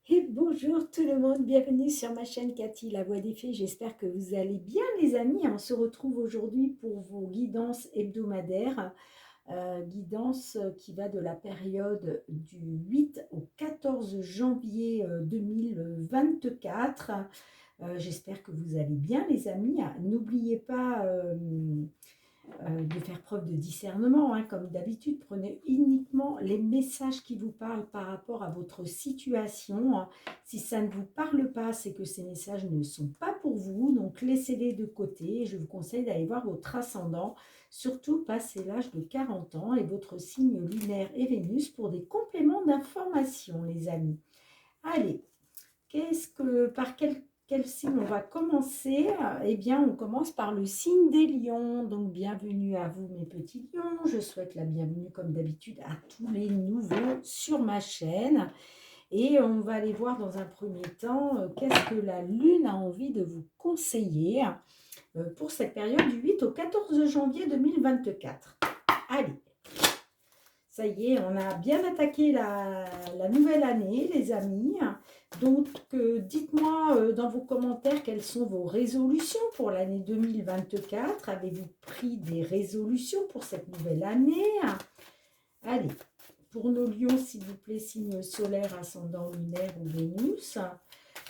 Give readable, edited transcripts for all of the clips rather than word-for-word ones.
Et bonjour tout le monde, bienvenue sur ma chaîne Cathy, la voix des fées. J'espère que vous allez bien les amis. On se retrouve aujourd'hui pour vos guidances hebdomadaires. Guidance qui va de la période du 8 au 14 janvier 2024. J'espère que vous allez bien les amis. N'oubliez pas de faire preuve de discernement, hein, comme d'habitude. Prenez uniquement les messages qui vous parlent par rapport à votre situation. Si ça ne vous parle pas, c'est que ces messages ne sont pas pour vous, donc laissez-les de côté. Je vous conseille d'aller voir votre ascendant, surtout passé l'âge de 40 ans et votre signe lunaire et Vénus pour des compléments d'information, les amis. Allez, par quel signe on va commencer? Eh bien, on commence par le signe des lions. Donc, bienvenue à vous, mes petits lions. Je souhaite la bienvenue, comme d'habitude, à tous les nouveaux sur ma chaîne. Et on va aller voir dans un premier temps qu'est-ce que la Lune a envie de vous conseiller pour cette période du 8 au 14 janvier 2024. Allez, ça y est, on a bien attaqué la nouvelle année, les amis. Donc, dites-moi dans vos commentaires quelles sont vos résolutions pour l'année 2024. Avez-vous pris des résolutions pour cette nouvelle année? Allez, pour nos lions, s'il vous plaît, signe solaire, ascendant lunaire ou Vénus.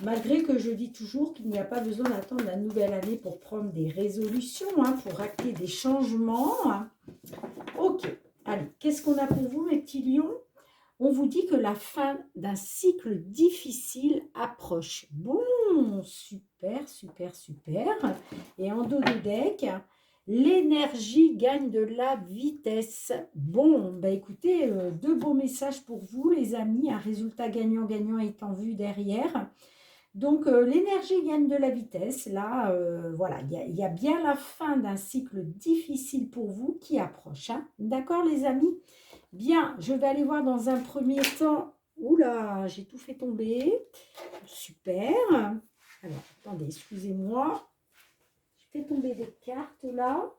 Malgré que je dis toujours qu'il n'y a pas besoin d'attendre la nouvelle année pour prendre des résolutions, pour acter des changements. Ok. Allez, qu'est-ce qu'on a pour vous, mes petits lions? On vous dit que la fin d'un cycle difficile approche. Bon, super, super, super. Et en dos de deck, l'énergie gagne de la vitesse. Bon, bah écoutez, deux beaux messages pour vous, les amis. Un résultat gagnant-gagnant est en vue derrière. Donc, l'énergie gagne de la vitesse. Là, voilà, il y a bien la fin d'un cycle difficile pour vous qui approche. Hein. D'accord, les amis? Bien, je vais aller voir dans un premier temps. Oula, j'ai tout fait tomber. Super. Alors, attendez, excusez-moi. Je fais tomber des cartes là.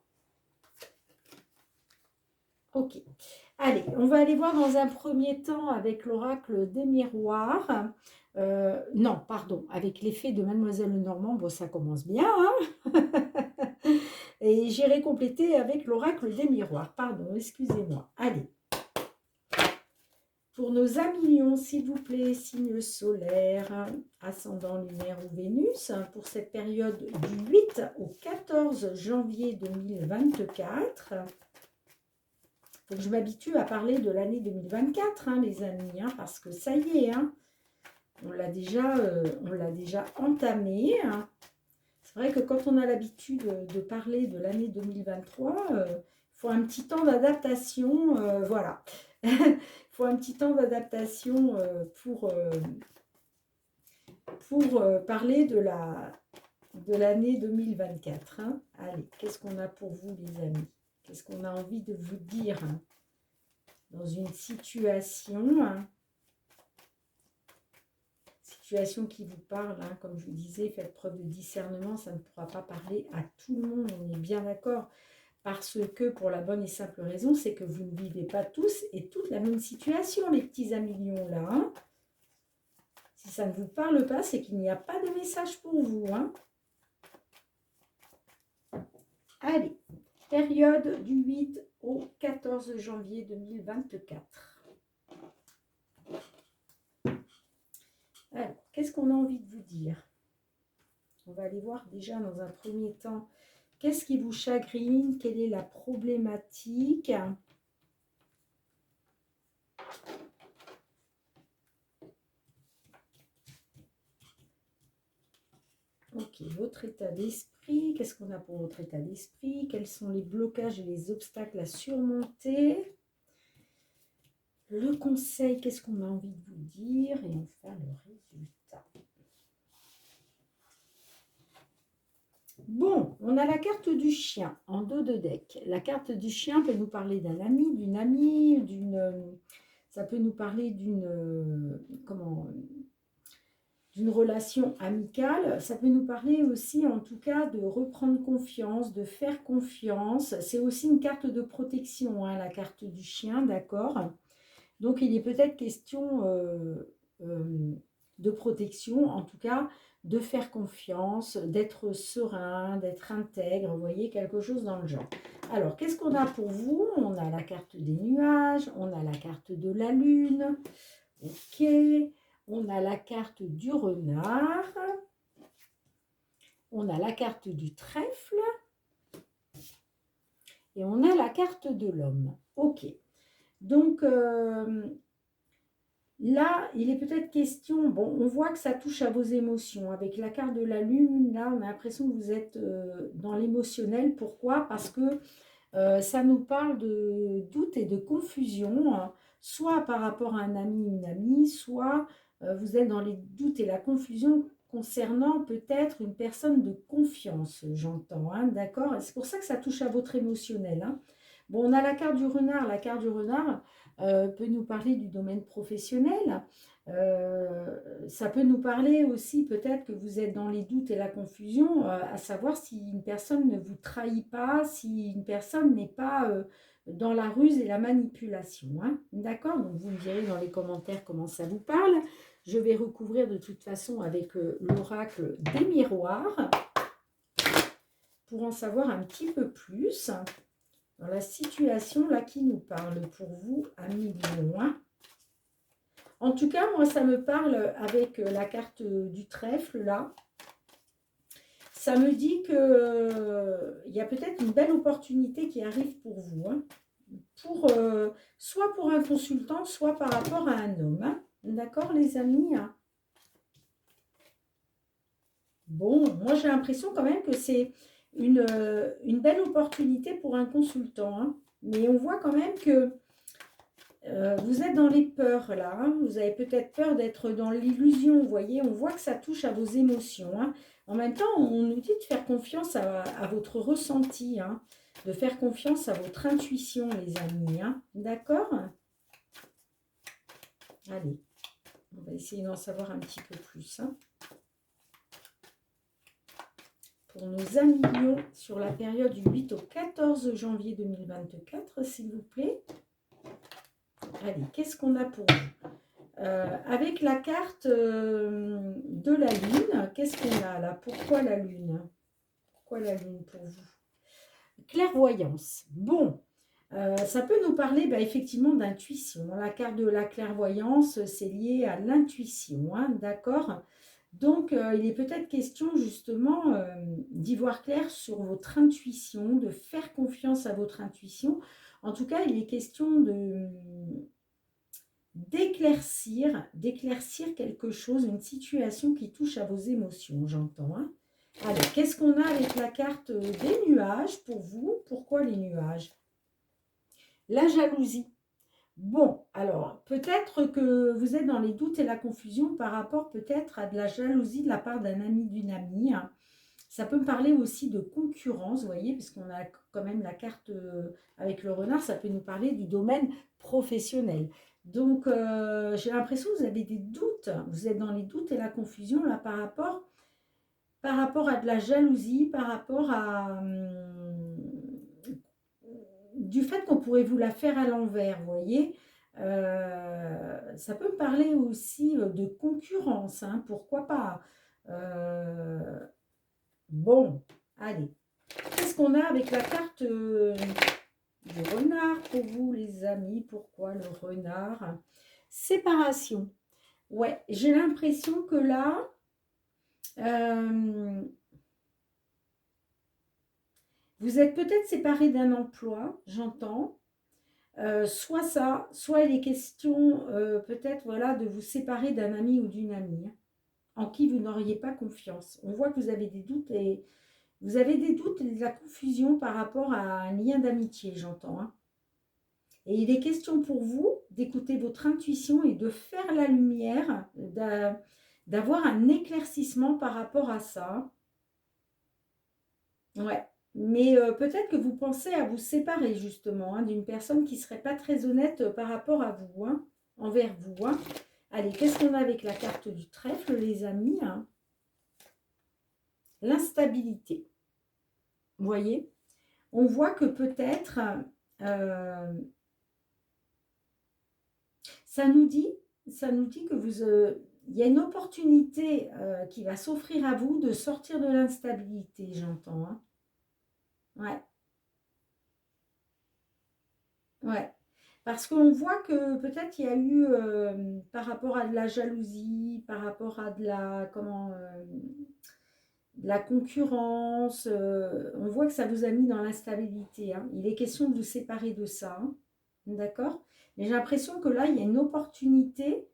Ok. Allez, on va aller voir dans un premier temps avec l'oracle des miroirs. Non, pardon, avec l'effet de Mademoiselle Lenormand. Bon, ça commence bien. Hein. Et j'irai compléter avec l'oracle des miroirs. Pardon, excusez-moi. Allez. Pour nos amis lions, s'il vous plaît, signe solaire, ascendant lunaire ou Vénus, pour cette période du 8 au 14 janvier 2024. Faut que je m'habitue à parler de l'année 2024, les amis, parce que ça y est, on l'a déjà entamé. C'est vrai que quand on a l'habitude de parler de l'année 2023, il faut un petit temps d'adaptation, voilà. Il faut un petit temps d'adaptation pour parler de l'année 2024. Hein. Allez, qu'est-ce qu'on a pour vous, les amis? Qu'est-ce qu'on a envie de vous dire dans une situation qui vous parle, comme je vous disais, faites preuve de discernement, ça ne pourra pas parler à tout le monde, on est bien d'accord. Parce que, pour la bonne et simple raison, c'est que vous ne vivez pas tous et toute la même situation, les petits amis lions là. Hein. Si ça ne vous parle pas, c'est qu'il n'y a pas de message pour vous. Hein. Allez, période du 8 au 14 janvier 2024. Alors, qu'est-ce qu'on a envie de vous dire? On va aller voir déjà dans un premier temps, qu'est-ce qui vous chagrine? Quelle est la problématique? Ok, votre état d'esprit, qu'est-ce qu'on a pour votre état d'esprit? Quels sont les blocages et les obstacles à surmonter? Le conseil, qu'est-ce qu'on a envie de vous dire? Et enfin, le résultat. Bon, on a la carte du chien en dos de deck. La carte du chien peut nous parler d'un ami, d'une amie, ça peut nous parler d'une relation amicale. Ça peut nous parler aussi, en tout cas, de reprendre confiance, de faire confiance. C'est aussi une carte de protection, la carte du chien, d'accord? Donc, il est peut-être question de protection, en tout cas, de faire confiance, d'être serein, d'être intègre, vous voyez, quelque chose dans le genre. Alors, qu'est-ce qu'on a pour vous? On a la carte des nuages, on a la carte de la lune, ok, on a la carte du renard, on a la carte du trèfle, et on a la carte de l'homme. Ok. Donc, là, il est peut-être question, bon, on voit que ça touche à vos émotions. Avec la carte de la lune, là, on a l'impression que vous êtes dans l'émotionnel. Pourquoi? Parce que ça nous parle de doute et de confusion, hein, soit par rapport à un ami ou une amie, soit vous êtes dans les doutes et la confusion concernant peut-être une personne de confiance, j'entends, hein, d'accord? C'est pour ça que ça touche à votre émotionnel, hein. Bon, on a la carte du renard. La carte du renard peut nous parler du domaine professionnel. Ça peut nous parler aussi peut-être que vous êtes dans les doutes et la confusion, à savoir si une personne ne vous trahit pas, si une personne n'est pas dans la ruse et la manipulation, hein. D'accord? Donc vous me direz dans les commentaires comment ça vous parle. Je vais recouvrir de toute façon avec l'oracle des miroirs pour en savoir un petit peu plus dans la situation là qui nous parle pour vous, amis lions. En tout cas, moi, ça me parle avec la carte du trèfle, là. Ça me dit que il y a peut-être une belle opportunité qui arrive pour vous, hein, pour, soit pour un consultant, soit par rapport à un homme, hein. D'accord, les amis? Bon, moi, j'ai l'impression quand même que c'est une belle opportunité pour un consultant, hein. Mais on voit quand même que vous êtes dans les peurs là, hein. Vous avez peut-être peur d'être dans l'illusion, vous voyez, on voit que ça touche à vos émotions, hein. En même temps, on nous dit de faire confiance à votre ressenti, hein, de faire confiance à votre intuition, les amis, hein. D'accord? Allez, on va essayer d'en savoir un petit peu plus, hein, pour nos amis lions sur la période du 8 au 14 janvier 2024, s'il vous plaît. Allez, qu'est-ce qu'on a pour vous? Avec la carte de la lune, qu'est-ce qu'on a là? Pourquoi la lune? Pourquoi la lune pour vous? Clairvoyance. Bon, ça peut nous parler effectivement d'intuition. La carte de la clairvoyance, c'est lié à l'intuition, hein, d'accord? Donc, il est peut-être question justement d'y voir clair sur votre intuition, de faire confiance à votre intuition. En tout cas, il est question d'éclaircir quelque chose, une situation qui touche à vos émotions, j'entends, hein. Alors, qu'est-ce qu'on a avec la carte des nuages pour vous? Pourquoi les nuages? La jalousie. Bon, alors, peut-être que vous êtes dans les doutes et la confusion par rapport peut-être à de la jalousie de la part d'un ami, d'une amie, hein. Ça peut me parler aussi de concurrence, vous voyez, parce qu'on a quand même la carte avec le renard, ça peut nous parler du domaine professionnel. Donc, j'ai l'impression que vous avez des doutes, vous êtes dans les doutes et la confusion là par rapport à de la jalousie, par rapport à du fait qu'on pourrait vous la faire à l'envers, vous voyez. Ça peut me parler aussi de concurrence, hein, pourquoi pas. Bon, allez. Qu'est-ce qu'on a avec la carte du renard pour vous, les amis? Pourquoi le renard? Séparation. Ouais, j'ai l'impression que là, vous êtes peut-être séparés d'un emploi, j'entends. Soit ça, soit il est question peut-être voilà, de vous séparer d'un ami ou d'une amie, hein, en qui vous n'auriez pas confiance. On voit que vous avez des doutes et vous avez des doutes et de la confusion par rapport à un lien d'amitié, j'entends, hein. Et il est question pour vous d'écouter votre intuition et de faire la lumière, d'avoir un éclaircissement par rapport à ça. Ouais. Mais peut-être que vous pensez à vous séparer justement, hein, d'une personne qui ne serait pas très honnête par rapport à vous, hein, envers vous, hein. Allez, qu'est-ce qu'on a avec la carte du trèfle, les amis, hein? L'instabilité. Vous voyez? On voit que peut-être ça nous dit que il y a une opportunité qui va s'offrir à vous de sortir de l'instabilité, j'entends. Hein. Ouais, ouais. Parce qu'on voit que peut-être il y a eu, par rapport à de la jalousie, par rapport à de la, comment, de la concurrence, on voit que ça vous a mis dans l'instabilité. Hein. Il est question de vous séparer de ça. Hein. D'accord? Mais j'ai l'impression que là, il y a une opportunité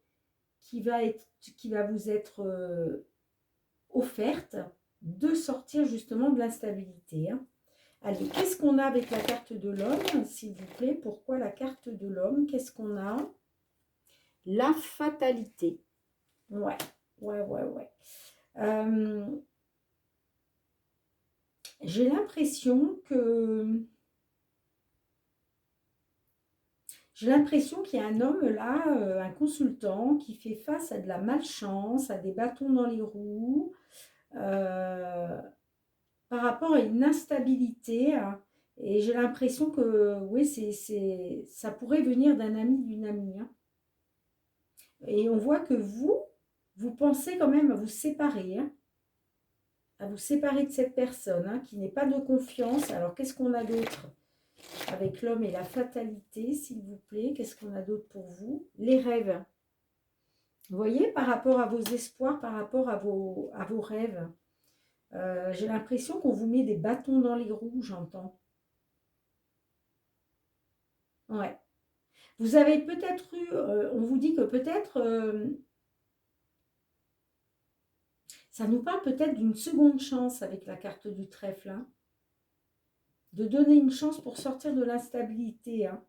qui va vous être offerte de sortir justement de l'instabilité. Hein. Allez, qu'est-ce qu'on a avec la carte de l'homme, s'il vous plaît? Pourquoi la carte de l'homme? Qu'est-ce qu'on a? La fatalité. Ouais, ouais, ouais, ouais. J'ai l'impression que... J'ai l'impression qu'il y a un homme là, un consultant, qui fait face à de la malchance, à des bâtons dans les roues, par rapport à une instabilité. Hein. Et j'ai l'impression que, oui, ça pourrait venir d'un ami, d'une amie. Hein. Et on voit que vous pensez quand même à vous séparer, hein, à vous séparer de cette personne hein, qui n'est pas de confiance. Alors, qu'est-ce qu'on a d'autre avec l'homme et la fatalité, s'il vous plaît? Qu'est-ce qu'on a d'autre pour vous? Les rêves. Vous voyez, par rapport à vos espoirs, par rapport à vos rêves, j'ai l'impression qu'on vous met des bâtons dans les roues, j'entends. Ouais. Vous avez peut-être eu, on vous dit que peut-être, ça nous parle peut-être d'une seconde chance avec la carte du trèfle, hein, de donner une chance pour sortir de l'instabilité. Hein.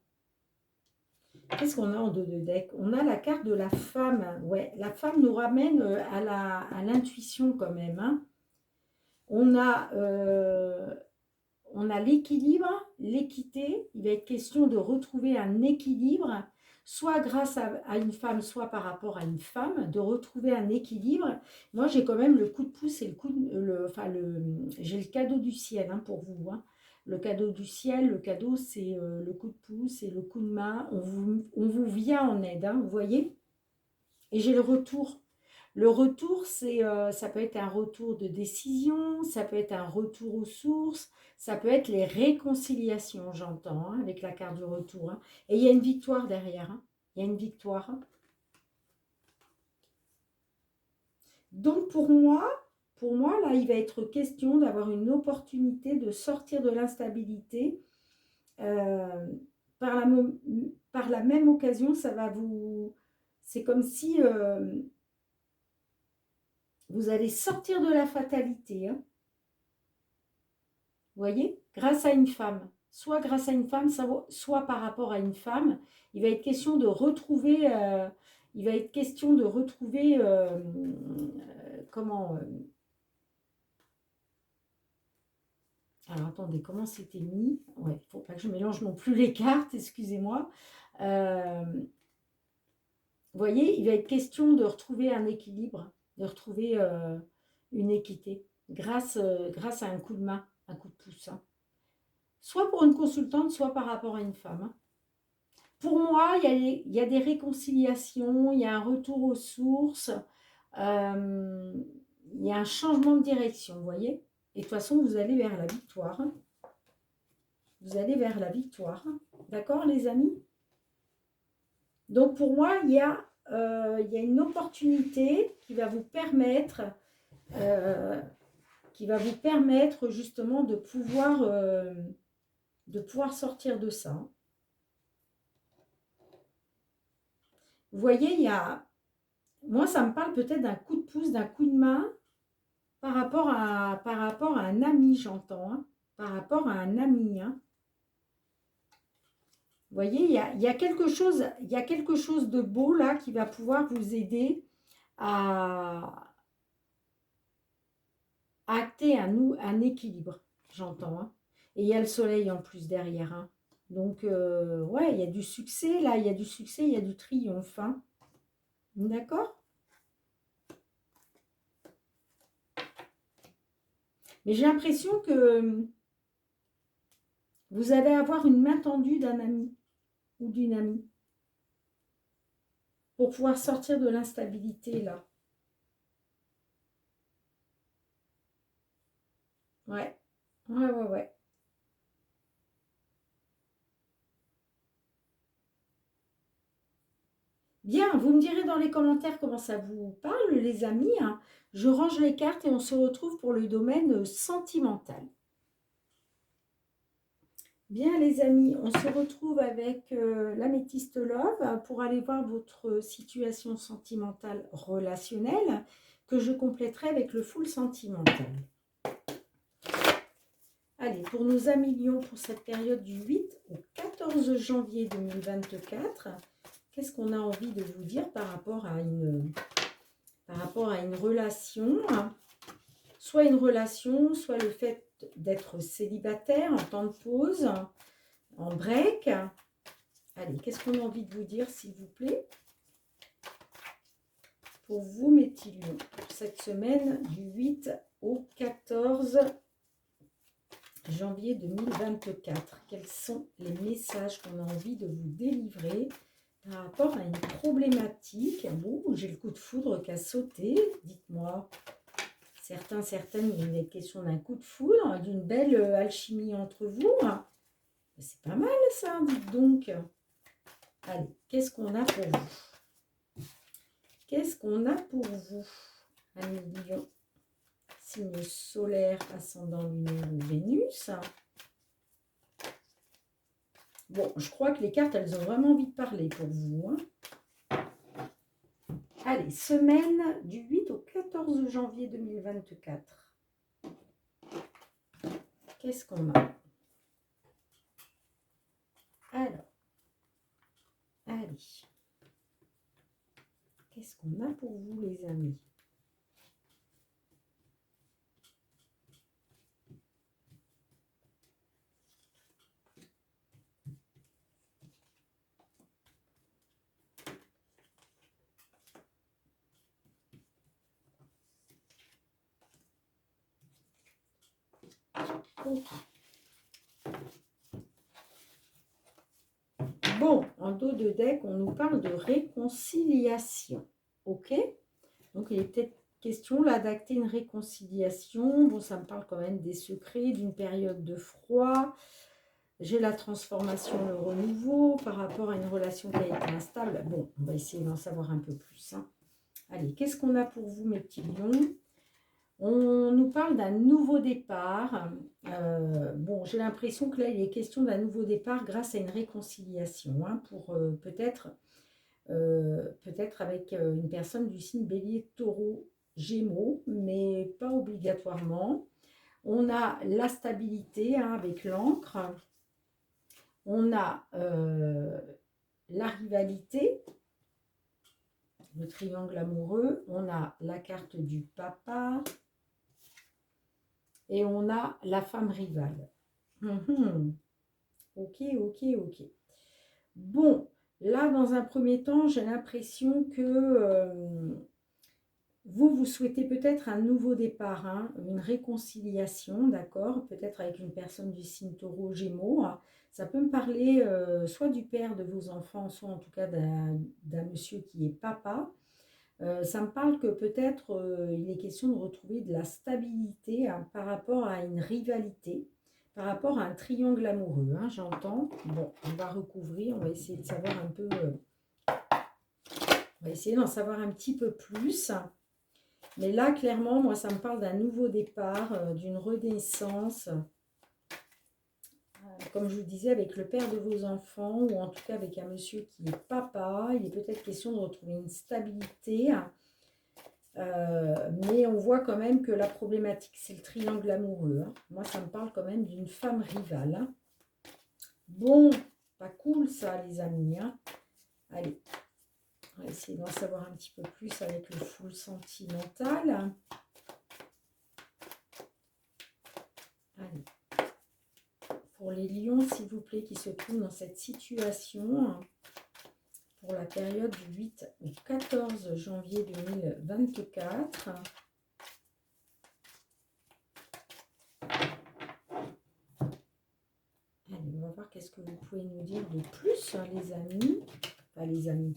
Qu'est-ce qu'on a en dos de deck? On a la carte de la femme. Ouais, la femme nous ramène à l'intuition quand même. Hein. On a l'équilibre, l'équité. Il va être question de retrouver un équilibre, soit grâce à une femme, soit par rapport à une femme, de retrouver un équilibre. Moi, j'ai quand même le coup de pouce et j'ai le cadeau du ciel hein, pour vous. Hein. Le cadeau du ciel, le cadeau, c'est le coup de pouce et le coup de main. On vous vient en aide, hein, vous voyez? Et j'ai le retour. Le retour, ça peut être un retour de décision, ça peut être un retour aux sources, ça peut être les réconciliations, j'entends, hein, avec la carte du retour. Hein. Et il y a une victoire derrière. Hein. Il y a une victoire. Hein. Donc pour moi, là, il va être question d'avoir une opportunité de sortir de l'instabilité. Euh, par, la, par la même occasion, ça va vous... C'est comme si... vous allez sortir de la fatalité. Hein. Vous voyez? Grâce à une femme. Soit grâce à une femme, soit par rapport à une femme. Il va être question de retrouver... il va être question de retrouver... comment... alors, attendez, comment c'était mis? Ouais, il ne faut pas que je mélange non plus les cartes, excusez-moi. Vous voyez, il va être question de retrouver un équilibre, de retrouver une équité, grâce à un coup de main, un coup de pouce. Hein. Soit pour une consultante, soit par rapport à une femme. Hein. Pour moi, il y a des réconciliations, il y a un retour aux sources, euh, il y a un changement de direction, vous voyez? Et de toute façon, vous allez vers la victoire. Hein. Vous allez vers la victoire. Hein. D'accord, les amis? Donc, pour moi, il y a une opportunité qui va vous permettre justement de pouvoir sortir de ça. Hein. Vous voyez, moi, ça me parle peut-être d'un coup de pouce, d'un coup de main par rapport à un ami, j'entends. Hein, par rapport à un ami. Hein. Vous voyez, il y a quelque chose de beau là qui va pouvoir vous aider à acter un équilibre, j'entends. Hein. Et il y a le soleil en plus derrière. Hein. Donc, ouais, il y a du succès là, il y a du succès, il y a du triomphe. Hein. D'accord? Mais j'ai l'impression que vous allez avoir une main tendue d'un ami ou d'une amie pour pouvoir sortir de l'instabilité là. Ouais, ouais, ouais, ouais. Bien, vous me direz dans les commentaires comment ça vous parle, les amis, hein. Je range les cartes et on se retrouve pour le domaine sentimental. Bien, les amis, on se retrouve avec l'Améthyste Love pour aller voir votre situation sentimentale relationnelle que je compléterai avec le full sentimental. Allez, pour nos amis Lions, pour cette période du 8 au 14 janvier 2024, qu'est-ce qu'on a envie de vous dire par rapport à une relation, soit une relation, soit le fait d'être célibataire, en temps de pause, en break. Allez, qu'est-ce qu'on a envie de vous dire, s'il vous plaît, pour vous, mes petits lions, pour cette semaine du 8 au 14 janvier 2024. Quels sont les messages qu'on a envie de vous délivrer par rapport à une problématique? Bon, j'ai le coup de foudre qui a sauté, dites-moi. Certains, certaines, il est question d'un coup de foudre, d'une belle alchimie entre vous. C'est pas mal ça, dites donc. Allez, qu'est-ce qu'on a pour vous? Qu'est-ce qu'on a pour vous, amis Lion? Signe solaire, ascendant lunaire ou Vénus. Bon, je crois que les cartes, elles ont vraiment envie de parler pour vous, hein. Allez, semaine du 8 au 14 janvier 2024. Qu'est-ce qu'on a? Alors, allez. Qu'est-ce qu'on a pour vous, les amis? Okay. Bon, en dos de deck, on nous parle de réconciliation. Ok? Donc, il est peut-être question là d'acter une réconciliation. Bon, ça me parle quand même des secrets, d'une période de froid. J'ai la transformation, le renouveau par rapport à une relation qui a été instable. Bon, on va essayer d'en savoir un peu plus, hein. Allez, qu'est-ce qu'on a pour vous, mes petits lions? On nous parle d'un nouveau départ. Bon, j'ai l'impression que là, il est question d'un nouveau départ grâce à une réconciliation, hein, pour peut-être avec une personne du signe Bélier, Taureau, Gémeaux, mais pas obligatoirement. On a la stabilité, hein, avec l'encre. On a la rivalité, le triangle amoureux. On a la carte du papa. Et on a la femme rivale. Ok, ok, ok. Bon, là, dans un premier temps, j'ai l'impression que vous souhaitez peut-être un nouveau départ, hein, une réconciliation, d'accord? Peut-être avec une personne du signe Taureau, Gémeaux. Ça peut me parler soit du père de vos enfants, soit en tout cas d'un monsieur qui est papa. Ça me parle que peut-être il est question de retrouver de la stabilité, hein, par rapport à une rivalité, par rapport à un triangle amoureux, hein, j'entends. Bon, on va recouvrir, on va essayer de savoir un peu, on va essayer d'en savoir un petit peu plus. Mais là, clairement, moi, ça me parle d'un nouveau départ, d'une renaissance. Comme je vous disais, avec le père de vos enfants, ou en tout cas avec un monsieur qui est papa, il est peut-être question de retrouver une stabilité. Mais on voit quand même que la problématique, c'est le triangle amoureux, hein. Moi, ça me parle quand même d'une femme rivale, hein. Bon, pas cool ça, les amis, hein. Allez, on va essayer d'en savoir un petit peu plus avec le full sentimental. Allez. Pour les lions, s'il vous plaît, qui se trouvent dans cette situation, pour la période du 8 au 14 janvier 2024. Allez, on va voir qu'est-ce que vous pouvez nous dire de plus, les amis. Pas les amis,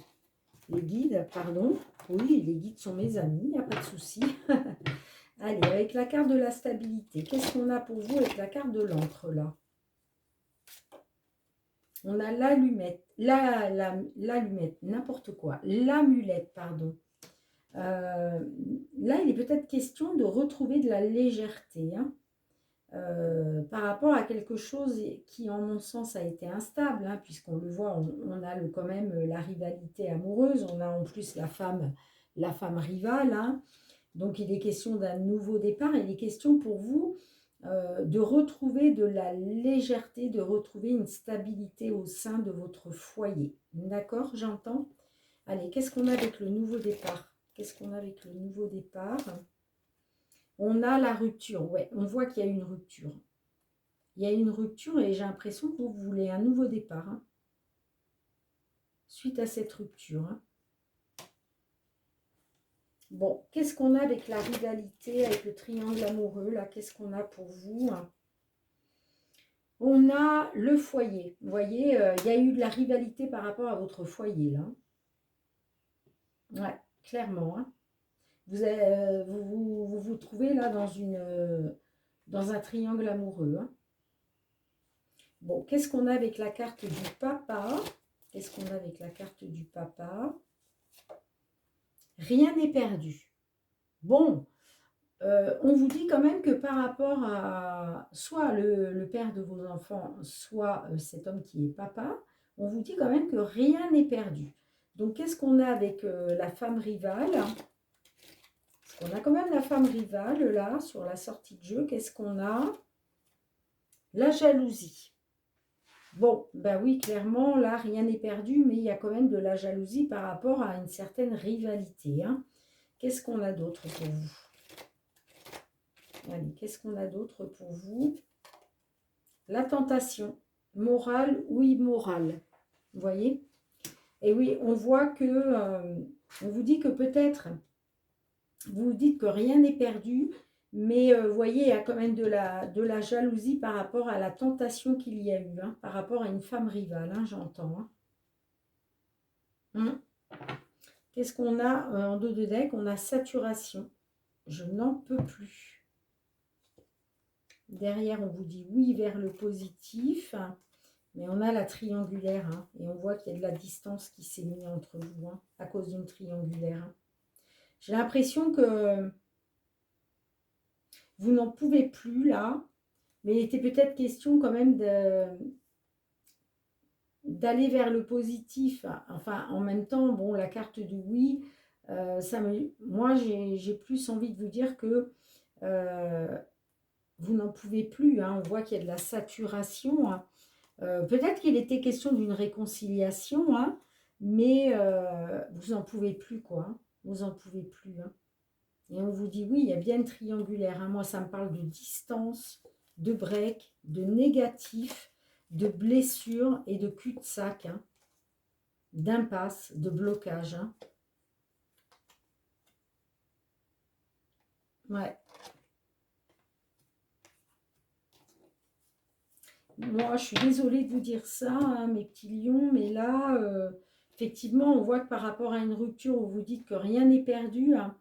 les guides, pardon. Oui, les guides sont mes amis, il n'y a pas de souci. Allez, avec la carte de la stabilité, qu'est-ce qu'on a pour vous avec la carte de l'encre, là? On a l'allumette, l'allumette, n'importe quoi, l'amulette, pardon. Là, il est peut-être question de retrouver de la légèreté, hein, par rapport à quelque chose qui, en mon sens, a été instable, hein, puisqu'on le voit, on a quand même la rivalité amoureuse, on a en plus la femme rivale, hein. Donc, il est question d'un nouveau départ. Il est question pour vous de retrouver de la légèreté, de retrouver une stabilité au sein de votre foyer. D'accord, j'entends. Allez, qu'est-ce qu'on a avec le nouveau départ? Qu'est-ce qu'on a avec le nouveau départ? On a la rupture. Ouais, on voit qu'il y a une rupture. Il y a une rupture et j'ai l'impression que vous voulez un nouveau départ, hein, suite à cette rupture, hein. Bon, qu'est-ce qu'on a avec la rivalité, avec le triangle amoureux, là? Qu'est-ce qu'on a pour vous? On a le foyer. Vous voyez, il y a eu de la rivalité par rapport à votre foyer, là. Ouais, clairement, hein. Vous trouvez là dans un triangle amoureux, hein. Bon, qu'est-ce qu'on a avec la carte du papa? Qu'est-ce qu'on a avec la carte du papa? Rien n'est perdu. Bon, on vous dit quand même que par rapport à soit le père de vos enfants, soit cet homme qui est papa, on vous dit quand même que rien n'est perdu. Donc, qu'est-ce qu'on a avec la femme rivale? Parce qu'on a quand même la femme rivale, là, sur la sortie de jeu. Qu'est-ce qu'on a? La jalousie. Bon, ben oui, clairement, là, rien n'est perdu, mais il y a quand même de la jalousie par rapport à une certaine rivalité, hein. Qu'est-ce qu'on a d'autre pour vous? Allez, qu'est-ce qu'on a d'autre pour vous? La tentation, morale ou immorale. Vous voyez? Et oui, on voit que, on vous dit que peut-être, vous vous dites que rien n'est perdu, mais vous voyez, il y a quand même de la jalousie par rapport à la tentation qu'il y a eu, hein, par rapport à une femme rivale, hein, j'entends, hein. Qu'est-ce qu'on a en dos de deck? On a saturation. Je n'en peux plus. Derrière, on vous dit oui vers le positif. Mais on a la triangulaire, hein, et on voit qu'il y a de la distance qui s'est mise entre vous, hein, à cause d'une triangulaire, hein. J'ai l'impression que vous n'en pouvez plus là, mais il était peut-être question quand même d'aller vers le positif. Enfin, en même temps, bon, la carte du oui, moi, j'ai plus envie de vous dire que vous n'en pouvez plus, hein. On voit qu'il y a de la saturation, hein. Peut-être qu'il était question d'une réconciliation, hein, mais vous n'en pouvez plus, quoi, hein. Vous n'en pouvez plus, hein. Et on vous dit, oui, il y a bien une triangulaire, hein. Moi, ça me parle de distance, de break, de négatif, de blessure et de cul-de-sac, hein, d'impasse, de blocage, hein. Ouais. Moi, je suis désolée de vous dire ça, hein, mes petits lions, mais là, effectivement, on voit que par rapport à une rupture où vous dites que rien n'est perdu, hein,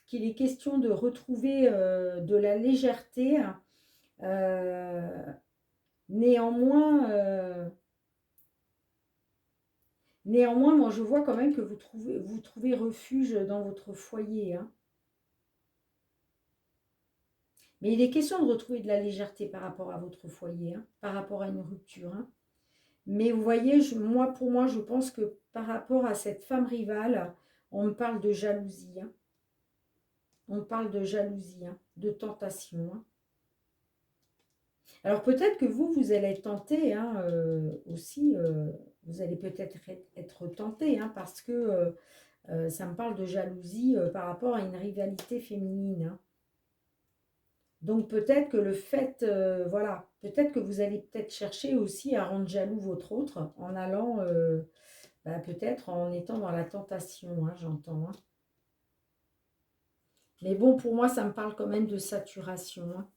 qu'il est question de retrouver de la légèreté, hein, néanmoins, moi, je vois quand même que vous trouvez refuge dans votre foyer, hein. Mais il est question de retrouver de la légèreté par rapport à votre foyer, hein, par rapport à une rupture, hein. Mais vous voyez, pour moi, je pense que par rapport à cette femme rivale, on me parle de jalousie, hein. On parle de jalousie, hein, de tentation, hein. Alors peut-être que vous allez être tenté, hein, aussi, vous allez peut-être être tenté, hein, parce que ça me parle de jalousie par rapport à une rivalité féminine, hein. Donc peut-être que le fait, voilà, peut-être que vous allez peut-être chercher aussi à rendre jaloux votre autre en allant, peut-être en étant dans la tentation, hein, j'entends, hein. Mais bon, pour moi, ça me parle quand même de saturation, hein.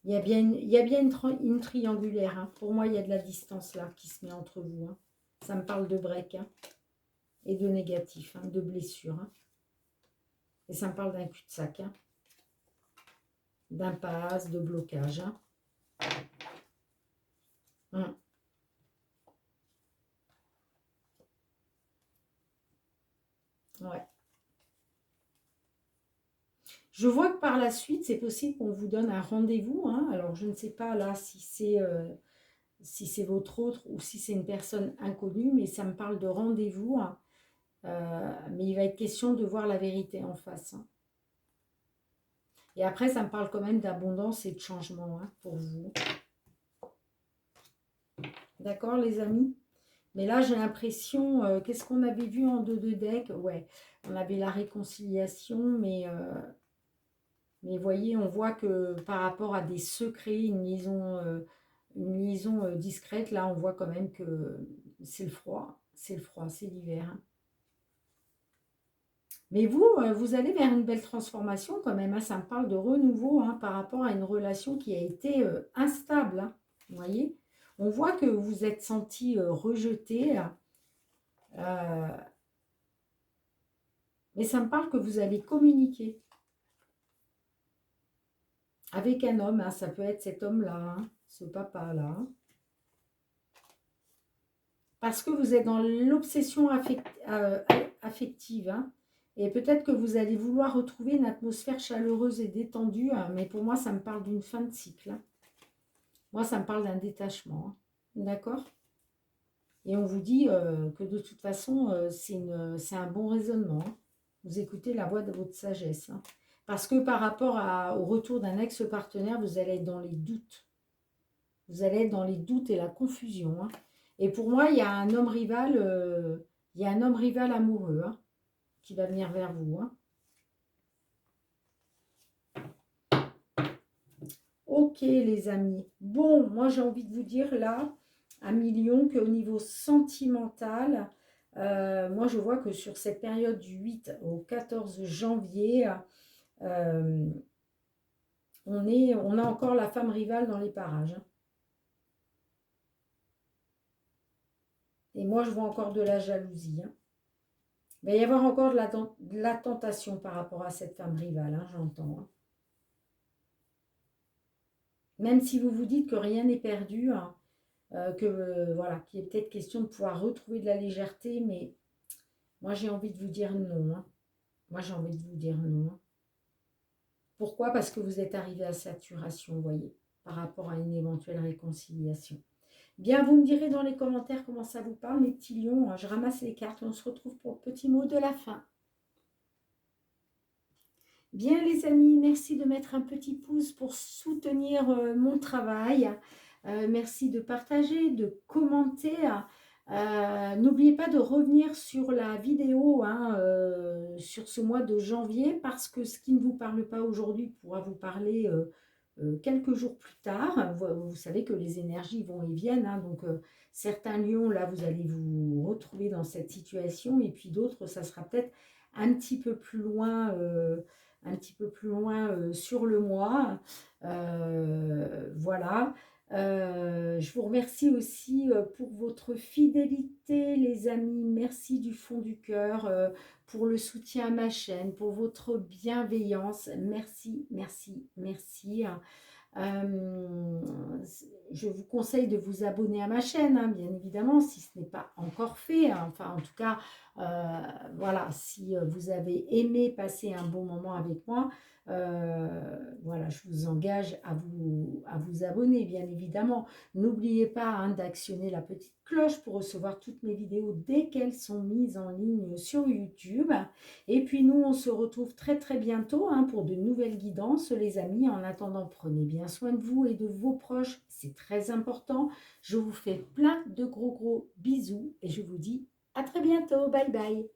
Il y a bien une triangulaire, hein. Pour moi, il y a de la distance là qui se met entre vous, hein. Ça me parle de break, hein. et de négatif, hein, de blessures. Hein. Et ça me parle d'un cul-de-sac, hein, d'impasse, de blocage. Hein. Ouais. Je vois que par la suite, c'est possible qu'on vous donne un rendez-vous. Hein. Alors, je ne sais pas là si c'est votre autre ou si c'est une personne inconnue, mais ça me parle de rendez-vous. Hein. Mais il va être question de voir la vérité en face. Hein. Et après, ça me parle quand même d'abondance et de changement, hein, pour vous. D'accord, les amis? Mais là, j'ai l'impression, qu'est-ce qu'on avait vu en deux de deck? Ouais, on avait la réconciliation, mais voyez, on voit que par rapport à des secrets, une liaison discrète, là, on voit quand même que c'est le froid, c'est l'hiver. Hein. Mais vous, vous allez vers une belle transformation quand même. Hein. Ça me parle de renouveau, hein, par rapport à une relation qui a été instable. Hein. Vous voyez? On voit que vous êtes senti rejeté. Mais ça me parle que vous allez communiquer avec un homme. Hein. Ça peut être cet homme-là, hein, ce papa-là. Hein. Parce que vous êtes dans l'obsession affective. Hein. Et peut-être que vous allez vouloir retrouver une atmosphère chaleureuse et détendue. Hein, mais pour moi, ça me parle d'une fin de cycle. Hein. Moi, ça me parle d'un détachement. Hein. D'accord? Et on vous dit que de toute façon, c'est un bon raisonnement. Hein. Vous écoutez la voix de votre sagesse. Hein. Parce que par rapport au retour d'un ex-partenaire, vous allez être dans les doutes. Vous allez être dans les doutes et la confusion. Hein. Et pour moi, il y a un homme rival, amoureux, hein, qui va venir vers vous. Hein. Ok, les amis. Bon, moi, j'ai envie de vous dire là, à million, qu'au niveau sentimental, moi, je vois que sur cette période du 8 au 14 janvier, on a encore la femme rivale dans les parages. Hein. Et moi, je vois encore de la jalousie. Hein. Il va y avoir encore de la tentation par rapport à cette femme rivale, hein, j'entends. Hein. Même si vous vous dites que rien n'est perdu, hein, voilà, qu'il est peut-être question de pouvoir retrouver de la légèreté, mais moi j'ai envie de vous dire non. Hein. Moi j'ai envie de vous dire non. Hein. Pourquoi? Parce que vous êtes arrivé à saturation, vous voyez, par rapport à une éventuelle réconciliation. Bien, vous me direz dans les commentaires comment ça vous parle, mes petits lions. Hein. Je ramasse les cartes et on se retrouve pour le petit mot de la fin. Bien les amis, merci de mettre un petit pouce pour soutenir mon travail. Merci de partager, de commenter. N'oubliez pas de revenir sur la vidéo, hein, sur ce mois de janvier, parce que ce qui ne vous parle pas aujourd'hui pourra vous parler quelques jours plus tard. Vous savez que les énergies vont et viennent, hein, donc certains lions, là, vous allez vous retrouver dans cette situation, et puis d'autres, ça sera peut-être un petit peu plus loin sur le mois. Voilà. Je vous remercie aussi pour votre fidélité, les amis. Merci du fond du cœur pour le soutien à ma chaîne, pour votre bienveillance. Merci, merci, merci. Je vous conseille de vous abonner à ma chaîne, hein, bien évidemment, si ce n'est pas encore fait. Hein. Enfin, en tout cas, voilà, si vous avez aimé passer un bon moment avec moi, voilà, je vous engage à vous abonner, bien évidemment. N'oubliez pas, hein, d'actionner la petite cloche pour recevoir toutes mes vidéos dès qu'elles sont mises en ligne sur YouTube. Et puis nous, on se retrouve très très bientôt, hein, pour de nouvelles guidances, les amis. En attendant, prenez bien soin de vous et de vos proches, c'est très important. Je vous fais plein de gros bisous et je vous dis à très bientôt. Bye bye.